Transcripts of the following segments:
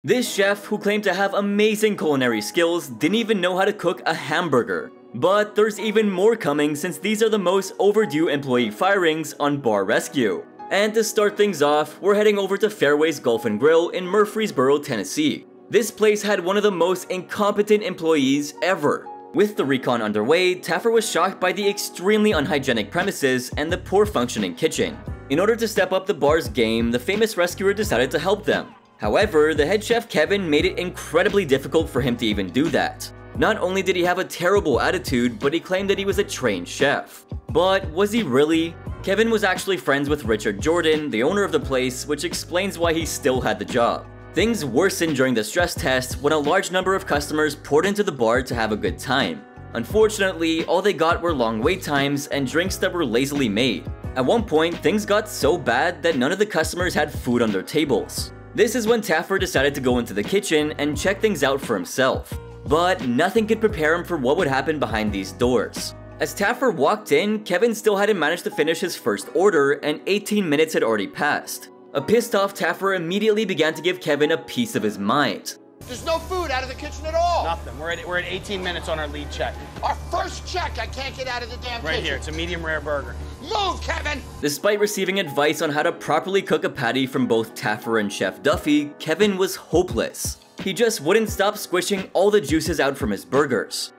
This chef, who claimed to have amazing culinary skills, didn't even know how to cook a hamburger. But there's even more coming, since these are the most overdue employee firings on Bar Rescue. And to start things off, we're heading over to Fairways Golf and Grill in Murfreesboro, Tennessee. This place had one of the most incompetent employees ever. With the recon underway, Taffer was shocked by the extremely unhygienic premises and the poor functioning kitchen. In order to step up the bar's game, the famous rescuer decided to help them. However, the head chef Kevin made it incredibly difficult for him to even do that. Not only did he have a terrible attitude, but he claimed that he was a trained chef. But was he really? Kevin was actually friends with Richard Jordan, the owner of the place, which explains why he still had the job. Things worsened during the stress test when a large number of customers poured into the bar to have a good time. Unfortunately, all they got were long wait times and drinks that were lazily made. At one point, things got so bad that none of the customers had food on their tables. This is when Taffer decided to go into the kitchen and check things out for himself. But nothing could prepare him for what would happen behind these doors. As Taffer walked in, Kevin still hadn't managed to finish his first order and 18 minutes had already passed. A pissed off Taffer immediately began to give Kevin a piece of his mind. There's no food out of the kitchen at all. Nothing. We're at 18 minutes on our lead check. Our first check, I can't get out of the damn kitchen. Right here, it's a medium rare burger. Move, Kevin! Despite receiving advice on how to properly cook a patty from both Taffer and Chef Duffy, Kevin was hopeless. He just wouldn't stop squishing all the juices out from his burgers.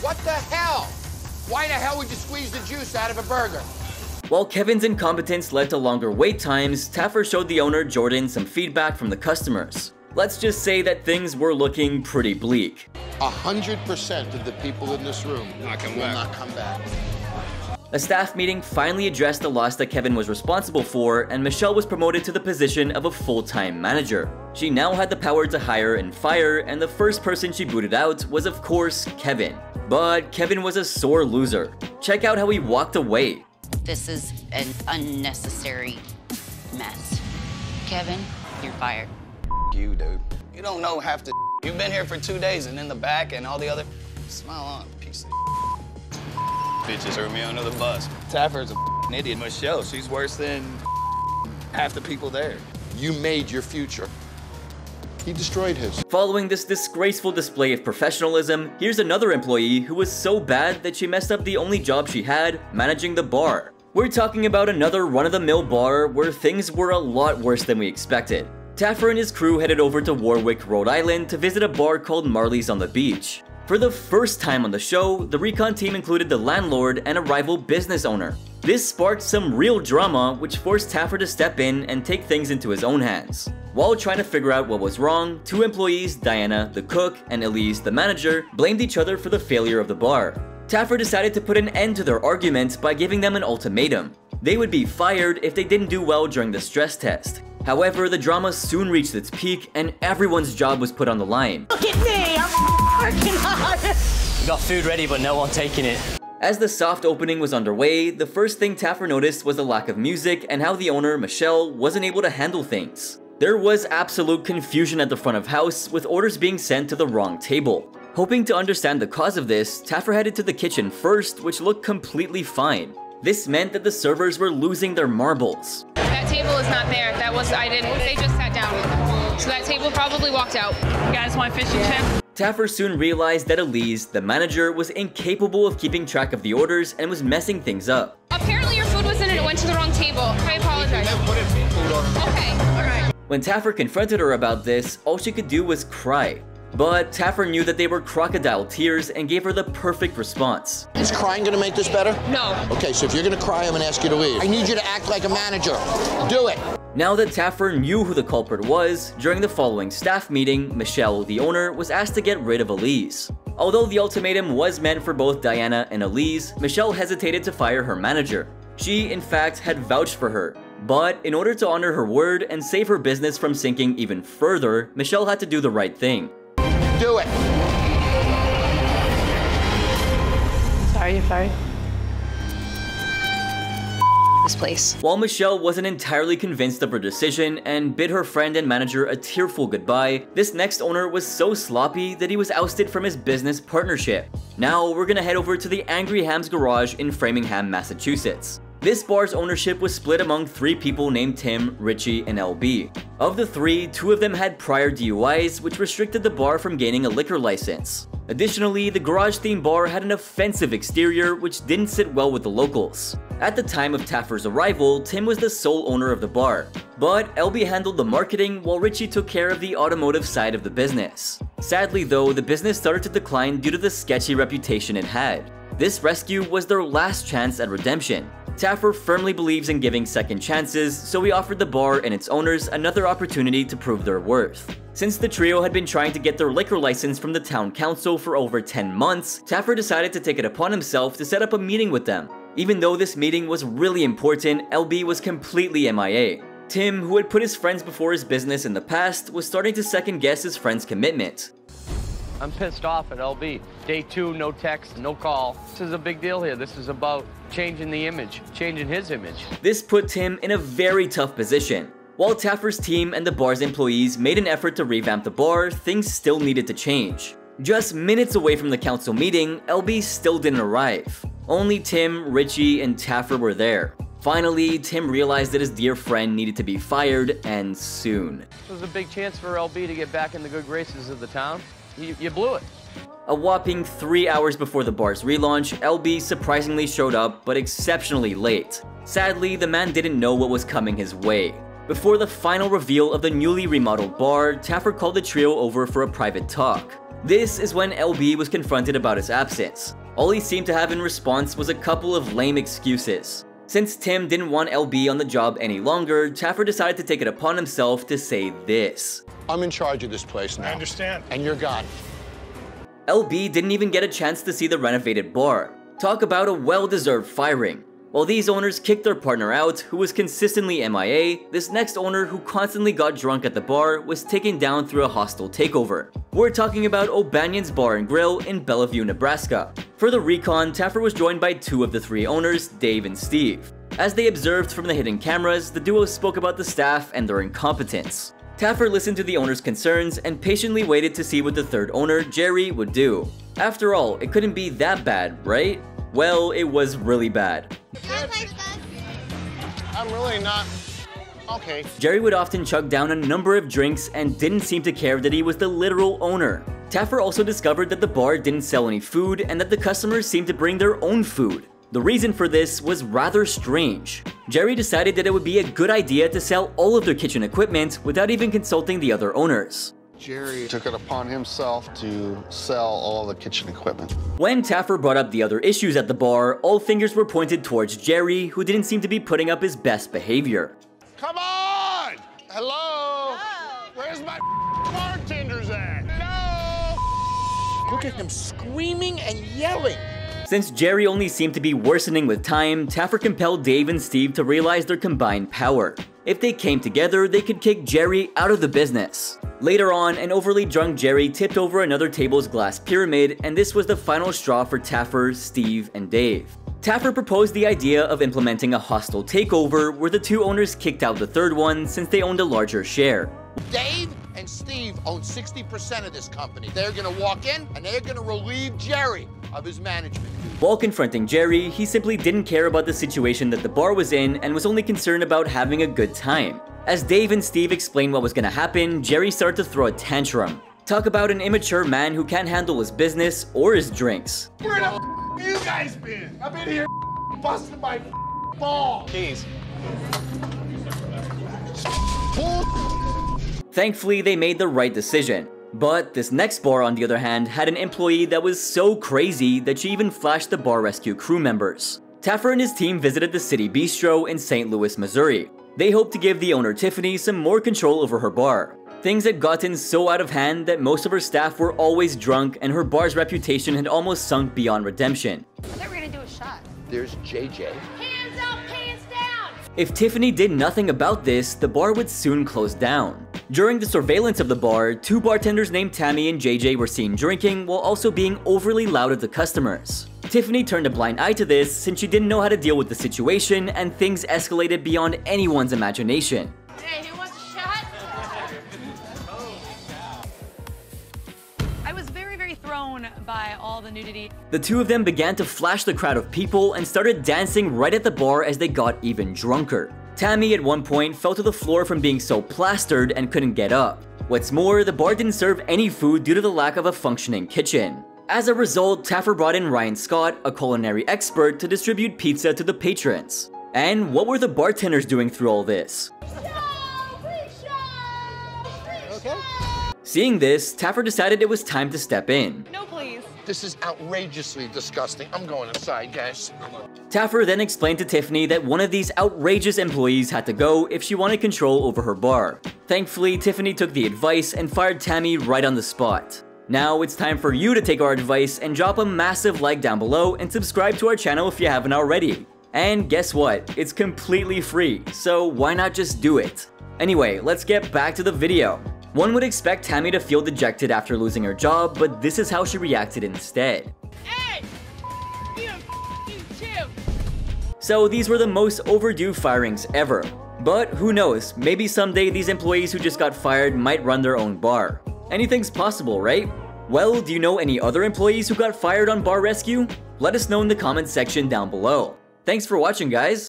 What the hell? Why the hell would you squeeze the juice out of a burger? While Kevin's incompetence led to longer wait times, Taffer showed the owner Jordan some feedback from the customers. Let's just say that things were looking pretty bleak. 100% of the people in this room will not come back. A staff meeting finally addressed the loss that Kevin was responsible for, and Michelle was promoted to the position of a full-time manager. She now had the power to hire and fire, and the first person she booted out was, of course, Kevin. But Kevin was a sore loser. Check out how he walked away. This is an unnecessary mess. Kevin, you're fired. You, dude. You don't know half the You've been here for 2 days, and in the back and all the other... Smile on, piece of bitches threw me under the bus. Taffer's an idiot. Michelle, she's worse than half the people there. You made your future. He destroyed his. Following this disgraceful display of professionalism, here's another employee who was so bad that she messed up the only job she had, managing the bar. We're talking about another run-of-the-mill bar where things were a lot worse than we expected. Taffer and his crew headed over to Warwick, Rhode Island to visit a bar called Marley's on the Beach. For the first time on the show, the recon team included the landlord and a rival business owner. This sparked some real drama, which forced Taffer to step in and take things into his own hands. While trying to figure out what was wrong, two employees, Diana, the cook, and Elise, the manager, blamed each other for the failure of the bar. Taffer decided to put an end to their argument by giving them an ultimatum. They would be fired if they didn't do well during the stress test. However, the drama soon reached its peak and everyone's job was put on the line. Look at me, I'm working hard. We got food ready, but no one taking it. As the soft opening was underway, the first thing Taffer noticed was the lack of music and how the owner, Michelle, wasn't able to handle things. There was absolute confusion at the front of house, with orders being sent to the wrong table. Hoping to understand the cause of this, Taffer headed to the kitchen first, which looked completely fine. This meant that the servers were losing their marbles. That table is not there. They just sat down. So that table probably walked out. You guys want fish and chips? Taffer soon realized that Elise, the manager, was incapable of keeping track of the orders and was messing things up. Apparently your food was in it. It went to the wrong table. I apologize. Okay, all right. When Taffer confronted her about this, all she could do was cry. But Taffer knew that they were crocodile tears and gave her the perfect response. Is crying gonna make this better? No. Okay, so if you're gonna cry, I'm gonna ask you to leave. I need you to act like a manager. Do it. Now that Taffer knew who the culprit was, during the following staff meeting, Michelle, the owner, was asked to get rid of Elise. Although the ultimatum was meant for both Diana and Elise, Michelle hesitated to fire her manager. She, in fact, had vouched for her. But in order to honor her word and save her business from sinking even further, Michelle had to do the right thing. Do it. Sorry, you're fired. This place. While Michelle wasn't entirely convinced of her decision and bid her friend and manager a tearful goodbye, this next owner was so sloppy that he was ousted from his business partnership. Now we're gonna head over to the Angry Ham's garage in Framingham, Massachusetts. This bar's ownership was split among 3 people named Tim, Richie, and LB. Of the 3, 2 of them had prior DUIs, which restricted the bar from gaining a liquor license. Additionally, the garage-themed bar had an offensive exterior which didn't sit well with the locals. At the time of Taffer's arrival, Tim was the sole owner of the bar, but LB handled the marketing while Richie took care of the automotive side of the business. Sadly though, the business started to decline due to the sketchy reputation it had. This rescue was their last chance at redemption. Taffer firmly believes in giving second chances, so he offered the bar and its owners another opportunity to prove their worth. Since the trio had been trying to get their liquor license from the town council for over 10 months, Taffer decided to take it upon himself to set up a meeting with them. Even though this meeting was really important, LB was completely MIA. Tim, who had put his friends before his business in the past, was starting to second guess his friend's commitment. I'm pissed off at LB. Day 2, no text, no call. This is a big deal here. This is about changing the image, changing his image. This put Tim in a very tough position. While Taffer's team and the bar's employees made an effort to revamp the bar, things still needed to change. Just minutes away from the council meeting, LB still didn't arrive. Only Tim, Richie, and Taffer were there. Finally, Tim realized that his dear friend needed to be fired, and soon. It was a big chance for LB to get back in the good graces of the town. You blew it. A whopping 3 hours before the bar's relaunch, LB surprisingly showed up, but exceptionally late. Sadly, the man didn't know what was coming his way. Before the final reveal of the newly remodeled bar, Taffer called the trio over for a private talk. This is when LB was confronted about his absence. All he seemed to have in response was a couple of lame excuses. Since Tim didn't want LB on the job any longer, Taffer decided to take it upon himself to say this. I'm in charge of this place now. I understand. And you're gone. LB didn't even get a chance to see the renovated bar. Talk about a well-deserved firing. While these owners kicked their partner out, who was consistently MIA, this next owner who constantly got drunk at the bar was taken down through a hostile takeover. We're talking about O'Banion's Bar and Grill in Bellevue, Nebraska. For the recon, Taffer was joined by 2 of the 3 owners, Dave and Steve. As they observed from the hidden cameras, the duo spoke about the staff and their incompetence. Taffer listened to the owner's concerns and patiently waited to see what the 3rd owner, Jerry, would do. After all, it couldn't be that bad, right? Well, it was really bad. I'm really not. Okay. Jerry would often chug down a number of drinks and didn't seem to care that he was the literal owner. Taffer also discovered that the bar didn't sell any food and that the customers seemed to bring their own food. The reason for this was rather strange. Jerry decided that it would be a good idea to sell all of their kitchen equipment without even consulting the other owners. Jerry took it upon himself to sell all the kitchen equipment. When Taffer brought up the other issues at the bar, all fingers were pointed towards Jerry, who didn't seem to be putting up his best behavior. Come on! Hello? Where's my bartenders at? Hello? Look at him screaming and yelling. Since Jerry only seemed to be worsening with time, Taffer compelled Dave and Steve to realize their combined power. If they came together, they could kick Jerry out of the business. Later on, an overly drunk Jerry tipped over another table's glass pyramid, and this was the final straw for Taffer, Steve, and Dave. Taffer proposed the idea of implementing a hostile takeover where the 2 owners kicked out the 3rd one since they owned a larger share. Dave and Steve own 60% of this company. They're gonna walk in and they're gonna relieve Jerry of his management. While confronting Jerry, he simply didn't care about the situation that the bar was in and was only concerned about having a good time. As Dave and Steve explained what was gonna happen, Jerry started to throw a tantrum. Talk about an immature man who can't handle his business or his drinks. Where the you guys been? I've been here busting my balls. Keys. Thankfully, they made the right decision. But this next bar, on the other hand, had an employee that was so crazy that she even flashed the bar rescue crew members. Taffer and his team visited the City Bistro in St. Louis, Missouri. They hoped to give the owner Tiffany some more control over her bar. Things had gotten so out of hand that most of her staff were always drunk and her bar's reputation had almost sunk beyond redemption. I thought we were gonna do a shot. There's JJ. Hands up, hands down! If Tiffany did nothing about this, the bar would soon close down. During the surveillance of the bar, 2 bartenders named Tammy and JJ were seen drinking while also being overly loud at the customers. Tiffany turned a blind eye to this since she didn't know how to deal with the situation and things escalated beyond anyone's imagination. Hey, who wants a shot? I was very thrown by all the nudity. The two of them began to flash the crowd of people and started dancing right at the bar as they got even drunker. Tammy at one point fell to the floor from being so plastered and couldn't get up. What's more, the bar didn't serve any food due to the lack of a functioning kitchen. As a result, Taffer brought in Ryan Scott, a culinary expert, to distribute pizza to the patrons. And what were the bartenders doing through all this? Okay. Seeing this, Taffer decided it was time to step in. No, please. This is outrageously disgusting. I'm going inside, guys. Taffer then explained to Tiffany that one of these outrageous employees had to go if she wanted control over her bar. Thankfully, Tiffany took the advice and fired Tammy right on the spot. Now it's time for you to take our advice and drop a massive like down below and subscribe to our channel if you haven't already. And guess what? It's completely free, so why not just do it? Anyway, let's get back to the video. One would expect Tammy to feel dejected after losing her job, but this is how she reacted instead. Hey! You too! So these were the most overdue firings ever. But who knows, maybe someday these employees who just got fired might run their own bar. Anything's possible, right? Well, do you know any other employees who got fired on Bar Rescue? Let us know in the comments section down below. Thanks for watching, guys!